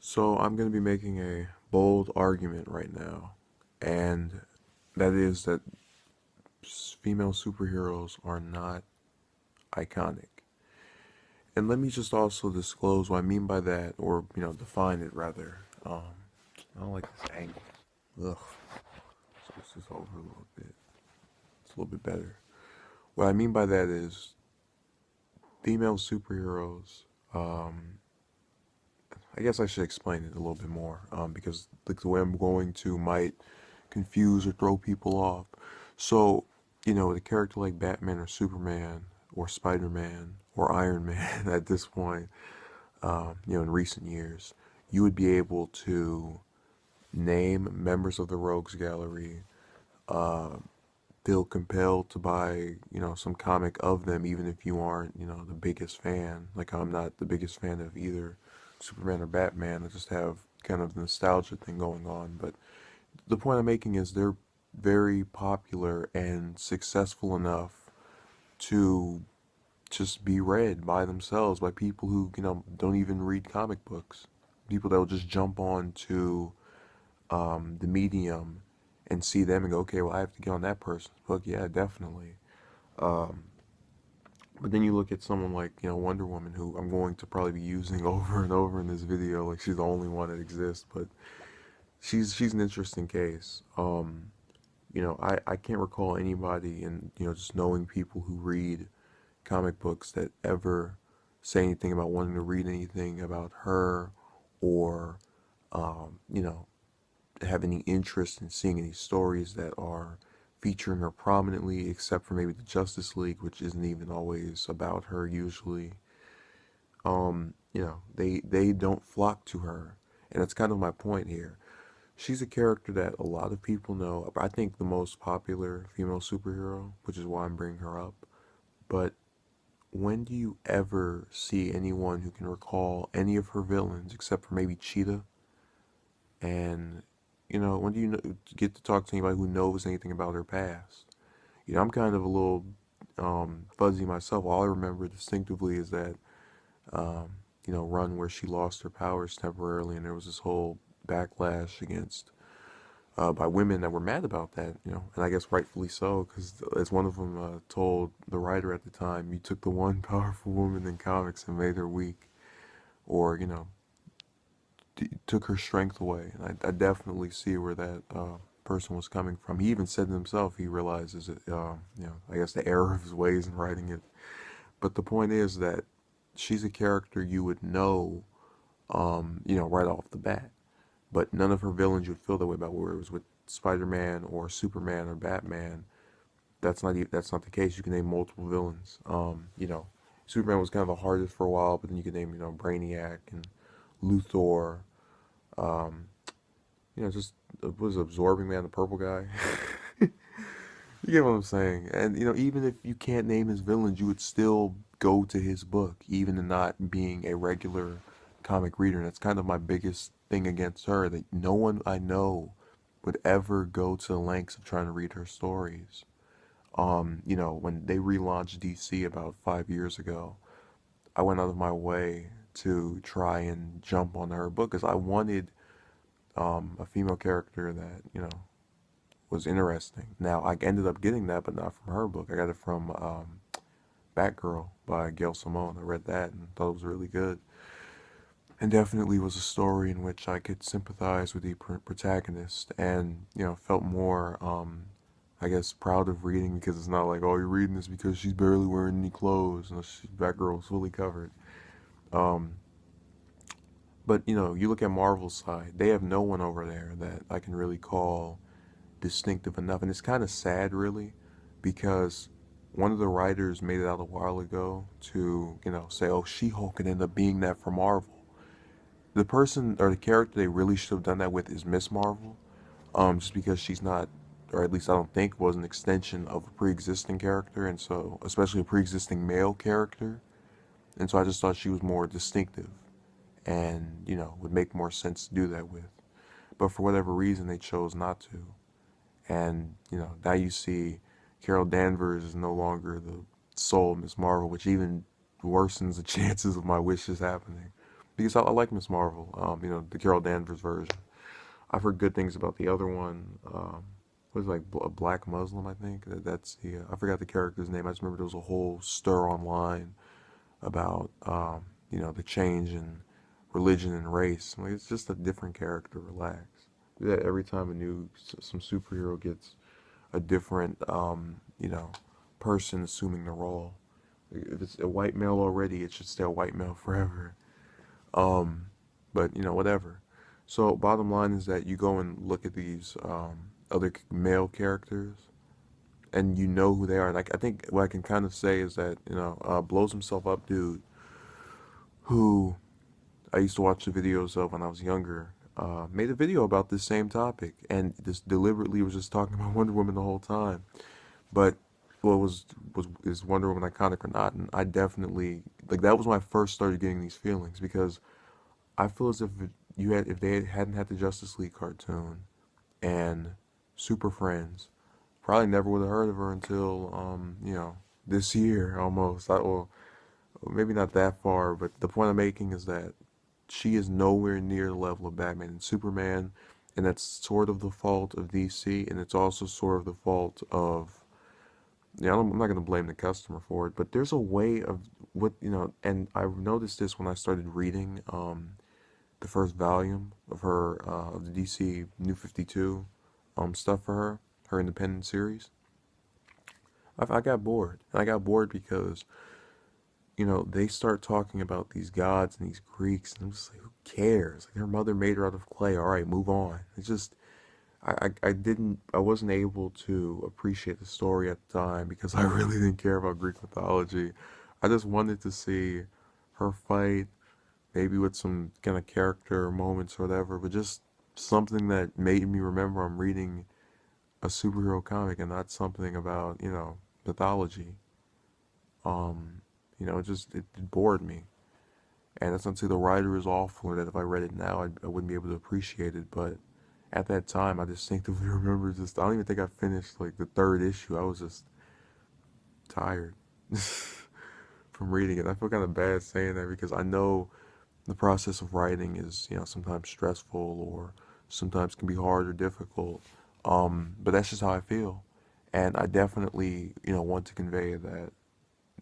So I'm going to be making a bold argument right now, and that is that female superheroes are not iconic. And let me just also disclose what I mean by that, or define it rather. I don't like this angle. Ugh. So let's just over a little bit. It's a little bit better. What I mean by that is female superheroes. I guess I should explain it a little bit more, because the way I'm going to might confuse or throw people off. So, with a character like Batman or Superman or Spider-Man or Iron Man at this point, in recent years, you would be able to name members of the Rogues Gallery, feel compelled to buy, some comic of them, even if you aren't, the biggest fan. Like I'm not the biggest fan of either Superman or Batman. I just have kind of the nostalgia thing going on. But the point I'm making is they're very popular and successful enough to just be read by themselves by people who, don't even read comic books. People that will just jump on to the medium and see them and go, okay, well, I have to get on that person's book. Yeah, definitely. Um, but then you look at someone like, Wonder Woman, who I'm going to probably be using over and over in this video, like she's the only one that exists, but she's an interesting case. I can't recall anybody and, just knowing people who read comic books that ever say anything about wanting to read anything about her or, you know, have any interest in seeing any stories that are featuring her prominently, except for maybe the Justice League, which isn't even always about her usually. They don't flock to her, and that's kind of my point here. She's a character that a lot of people know. I think the most popular female superhero, which is why I'm bringing her up. But when do you ever see anyone who can recall any of her villains except for maybe Cheetah? And when do you get to talk to anybody who knows anything about her past? I'm kind of a little fuzzy myself. All I remember distinctively is that run where she lost her powers temporarily, and there was this whole backlash against by women that were mad about that, and I guess rightfully so, because as one of them told the writer at the time, you took the one powerful woman in comics and made her weak, or took her strength away. And I definitely see where that person was coming from. He even said to himself he realizes it, I guess the error of his ways in writing it. But the point is that she's a character you would know, right off the bat. But none of her villains you would feel that way about. Where it was with Spider-Man or Superman or Batman, that's not the case. You can name multiple villains. Superman was kind of the hardest for a while, but then you can name Brainiac and Luthor. Um, just was Absorbing Man, the purple guy. You get what I'm saying? And even if you can't name his villains, you would still go to his book, even in not being a regular comic reader. And that's kind of my biggest thing against her, that no one I know would ever go to the lengths of trying to read her stories. When they relaunched DC about 5 years ago, I went out of my way to try and jump on her book because I wanted a female character that, was interesting. Now, I ended up getting that, but not from her book. I got it from Batgirl by Gail Simone. I read that and thought it was really good. And definitely was a story in which I could sympathize with the protagonist and, felt more, I guess, proud of reading because it's not like, oh, you're reading this because she's barely wearing any clothes. Batgirl was fully covered. Um, but, you look at Marvel's side, they have no one over there that I can really call distinctive enough. And it's kind of sad, really, because one of the writers made it out a while ago to, say, oh, She-Hulk could end up being that for Marvel. The person or the character they really should have done that with is Miss Marvel, just because she's not, or at least I don't think, was an extension of a pre-existing character, and so, especially a pre-existing male character, and so I just thought she was more distinctive and, would make more sense to do that with. But for whatever reason, they chose not to. And, now you see Carol Danvers is no longer the sole Miss Marvel, which even worsens the chances of my wishes happening. because I like Miss Marvel. The Carol Danvers version. I've heard good things about the other one. What is it, like a Black Muslim? I think that's the. I forgot the character's name. I just remember there was a whole stir online about the change in religion and race. Like, it's just a different character. Relax. Yeah, every time some superhero gets a different person assuming the role. If it's a white male already, it should stay a white male forever. Um, but whatever. So bottom line is that you go and look at these other male characters, and you know who they are. And I think what I can kind of say is that blows himself up, dude, who I used to watch the videos of when I was younger. Made a video about this same topic, and just deliberately was just talking about Wonder Woman the whole time. But what was is Wonder Woman iconic or not? And I definitely like that was when I first started getting these feelings because I feel as if they hadn't had the Justice League cartoon and Super Friends, probably never would have heard of her until this year almost. Well, maybe not that far, but the point I'm making is that she is nowhere near the level of Batman and Superman, and that's sort of the fault of DC, and it's also sort of the fault of I'm not going to blame the customer for it, but there's a way of and I noticed this when I started reading the first volume of her of the DC New 52 stuff for her independent series. I got bored, and I got bored because they start talking about these gods and these Greeks, and I'm just like, who cares? Like her mother made her out of clay. All right, move on. It's just I wasn't able to appreciate the story at the time because I really didn't care about Greek mythology. I just wanted to see her fight, maybe with some kind of character moments or whatever, but just something that made me remember I'm reading a superhero comic and not something about, mythology. Um, it bored me. And that's not to say the writer is awful or that if I read it now I wouldn't be able to appreciate it, but at that time I distinctively remember I don't even think I finished like the third issue. I was just tired from reading it. I feel kind of bad saying that because I know the process of writing is, sometimes stressful or sometimes can be hard or difficult. But that's just how I feel. And I definitely, want to convey that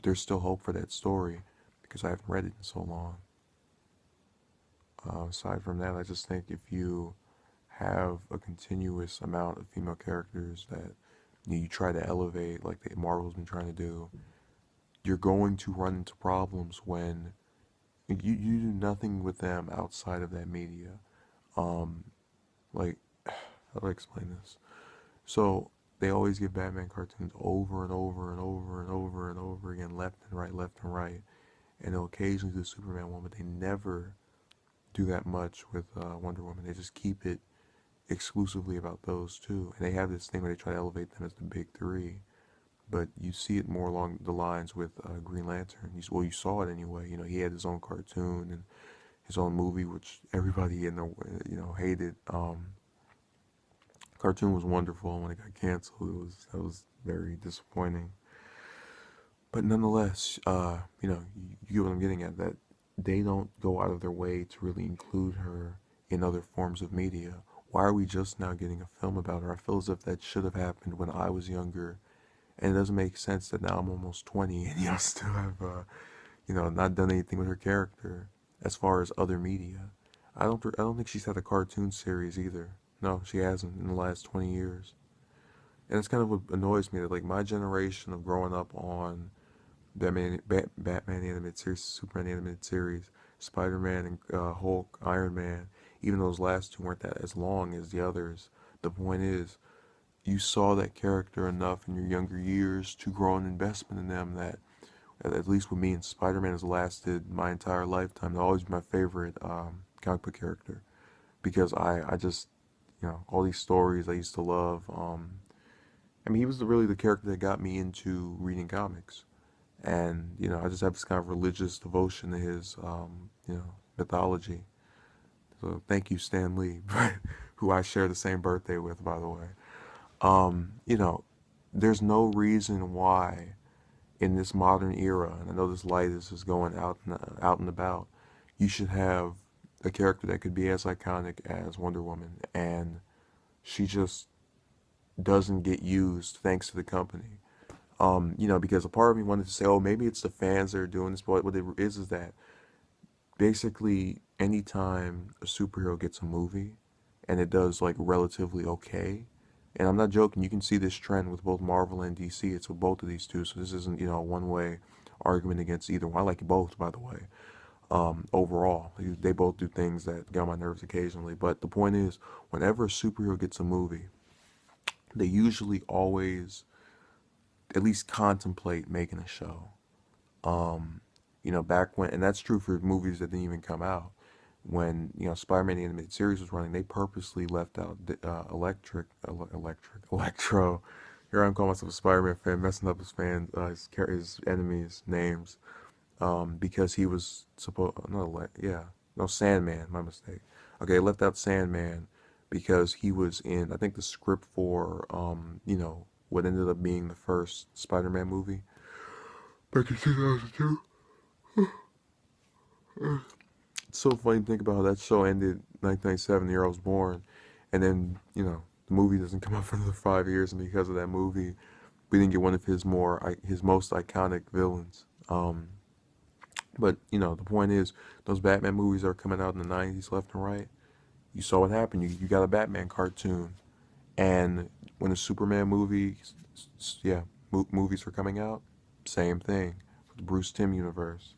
there's still hope for that story because I haven't read it in so long. Aside from that, I just think if you have a continuous amount of female characters that you try to elevate, like Marvel's been trying to do, you're going to run into problems when you do nothing with them outside of that media. Um, like, how do I explain this? So they always give Batman cartoons over and over and over and over and over again, left and right, and they'll occasionally do the Superman one, but they never do that much with Wonder Woman. They just keep it exclusively about those two, and they have this thing where they try to elevate them as the big three. But you see it more along the lines with Green Lantern. You saw it anyway. He had his own cartoon and his own movie, which everybody hated. Cartoon was wonderful, and when it got canceled, that was very disappointing. But nonetheless, you get what I'm getting at. That they don't go out of their way to really include her in other forms of media. Why are we just now getting a film about her? I feel as if that should have happened when I was younger, and it doesn't make sense that now I'm almost 20 and still have not done anything with her character as far as other media. I don't think she's had a cartoon series either. No, she hasn't in the last 20 years. And it's kind of what annoys me that like my generation of growing up on Batman animated series, Superman animated series, Spider-Man and Hulk, Iron Man, even those last two weren't that as long as the others. The point is, you saw that character enough in your younger years to grow an investment in them that, at least with me and Spider-Man, has lasted my entire lifetime. They'll always be my favorite comic book character because I just, all these stories I used to love. He was really the character that got me into reading comics. And, I just have this kind of religious devotion to his, mythology. So thank you, Stan Lee, who I share the same birthday with, by the way. Um, you know, there's no reason why in this modern era, and I know this light is just going out and about, you should have a character that could be as iconic as Wonder Woman, and she just doesn't get used thanks to the company. Because a part of me wanted to say, oh, maybe it's the fans that are doing this, but what it is that basically anytime a superhero gets a movie and it does like relatively okay, and I'm not joking, you can see this trend with both Marvel and DC. It's with both of these two, so this isn't, a one-way argument against either one. I like both, by the way. Overall, they both do things that get on my nerves occasionally. But the point is, whenever a superhero gets a movie, they usually always at least contemplate making a show. Back when, and that's true for movies that didn't even come out. When Spider-Man the animated series was running, they purposely left out Electro. Here I'm calling myself a Spider-Man fan, messing up his fans, his enemies' names, because he was supposed no Sandman, my mistake. Okay, left out Sandman because he was in I think the script for what ended up being the first Spider-Man movie back in 2002. It's so funny to think about how that show ended 1997, the year I was born, and then the movie doesn't come out for another 5 years, and because of that movie, we didn't get one of his most iconic villains. But the point is, those Batman movies that are coming out in the '90s, left and right. You saw what happened. You got a Batman cartoon, and when the Superman movies were coming out, same thing with the Bruce Timm universe.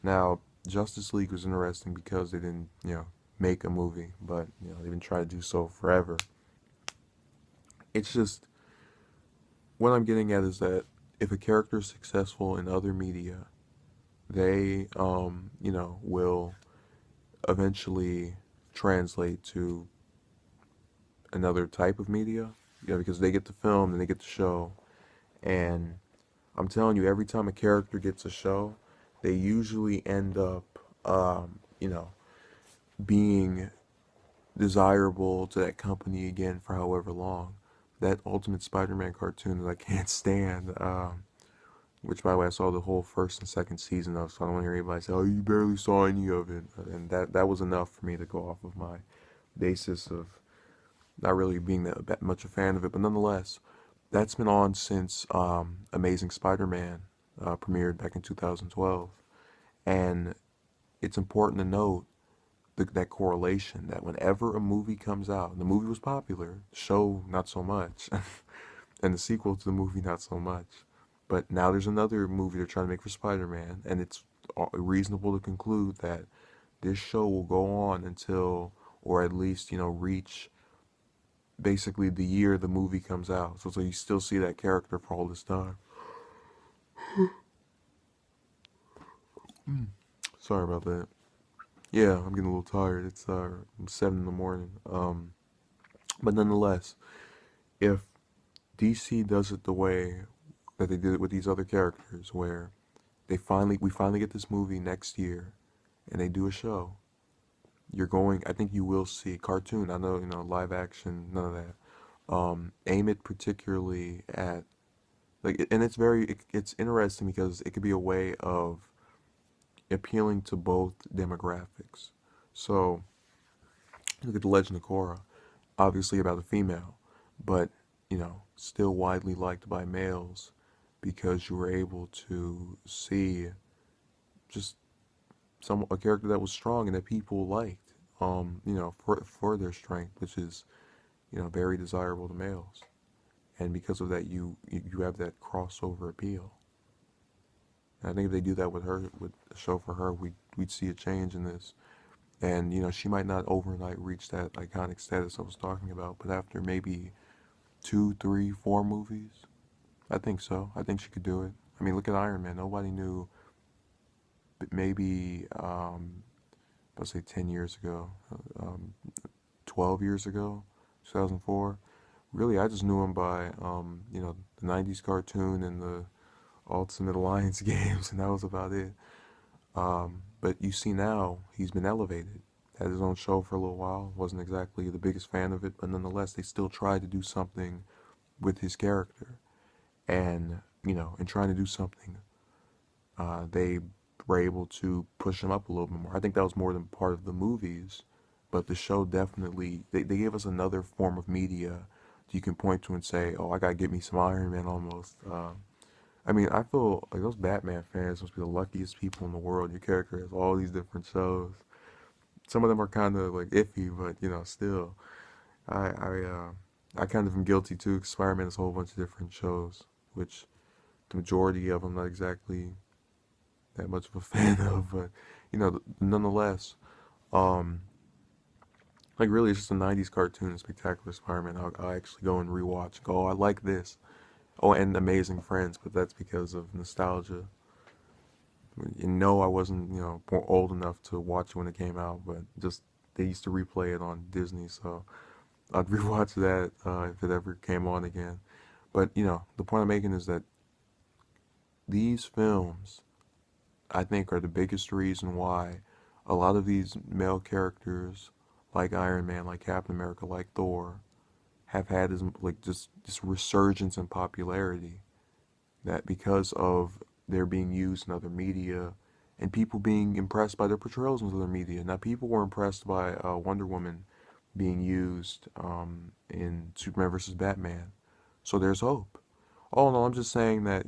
Now, Justice League was interesting because they didn't, make a movie, but they've been trying to do so forever. It's just what I'm getting at is that if a character is successful in other media, they, will eventually translate to another type of media, because they get to film and they get to show. And I'm telling you, every time a character gets a show, they usually end up, being desirable to that company again for however long. That Ultimate Spider-Man cartoon that I can't stand, which by the way I saw the whole first and second season of, so I don't want to hear anybody say, "Oh, you barely saw any of it," and that was enough for me to go off of my basis of not really being that much a fan of it. But nonetheless, that's been on since Amazing Spider-Man premiered back in 2012, and it's important to note that correlation that whenever a movie comes out, and the movie was popular, the show not so much, and the sequel to the movie not so much. But now there's another movie they're trying to make for Spider-Man, and it's reasonable to conclude that this show will go on until, or at least, reach basically the year the movie comes out. So you still see that character for all this time. Sorry about that. Yeah, I'm getting a little tired. It's 7 in the morning. But nonetheless, if DC does it the way that they did it with these other characters, where we finally get this movie next year, and they do a show, I think you will see cartoon. I know, live action, none of that. Aim it particularly at and it's interesting because it could be a way of appealing to both demographics. So look at the Legend of Korra, obviously about a female, but still widely liked by males because you were able to see just a character that was strong and that people liked, for their strength, which is, very desirable to males. And because of that, you have that crossover appeal. And I think if they do that with her, with a show for her, we'd see a change in this. And she might not overnight reach that iconic status I was talking about, but after maybe 2, 3, 4 movies, I think so. I think she could do it. I mean, look at Iron Man. Nobody knew, but maybe let's say 10 years ago, 12 years ago, 2004. Really, I just knew him by the '90s cartoon and the Ultimate Alliance games, and that was about it. But you see now, he's been elevated. Had his own show for a little while. Wasn't exactly the biggest fan of it, but nonetheless, they still tried to do something with his character. And, in trying to do something, they were able to push him up a little bit more. I think that was more than part of the movies, but the show definitely they gave us another form of media you can point to and say, "Oh, I gotta get me some Iron Man." Almost. I mean, I feel like those Batman fans must be the luckiest people in the world. Your character has all these different shows. Some of them are kind of like iffy, but still, I I uh, I kind of am guilty too. 'Cause Spider-Man has a whole bunch of different shows, which the majority of them not exactly that much of a fan of, but nonetheless, um, like really, it's just a '90s cartoon, Spectacular Spider-Man. I'll actually go and rewatch. Go, oh, I like this. Oh, and Amazing Friends, but that's because of nostalgia. And no, I wasn't, old enough to watch it when it came out, but just they used to replay it on Disney, so I'd rewatch that if it ever came on again. But the point I'm making is that these films, I think, are the biggest reason why a lot of these male characters, like Iron Man, like Captain America, like Thor, have had this like just this resurgence in popularity. That because of their being used in other media and people being impressed by their portrayals in other media. Now, people were impressed by Wonder Woman being used in Superman versus Batman. So there's hope. Oh no, I'm just saying that,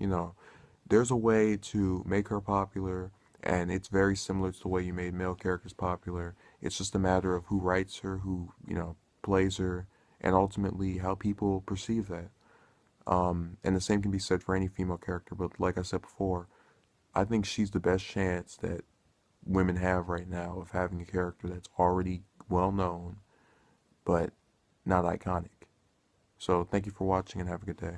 there's a way to make her popular, and it's very similar to the way you made male characters popular. It's just a matter of who writes her, who, plays her, and ultimately how people perceive that. And the same can be said for any female character, but like I said before, I think she's the best chance that women have right now of having a character that's already well known, but not iconic. So thank you for watching and have a good day.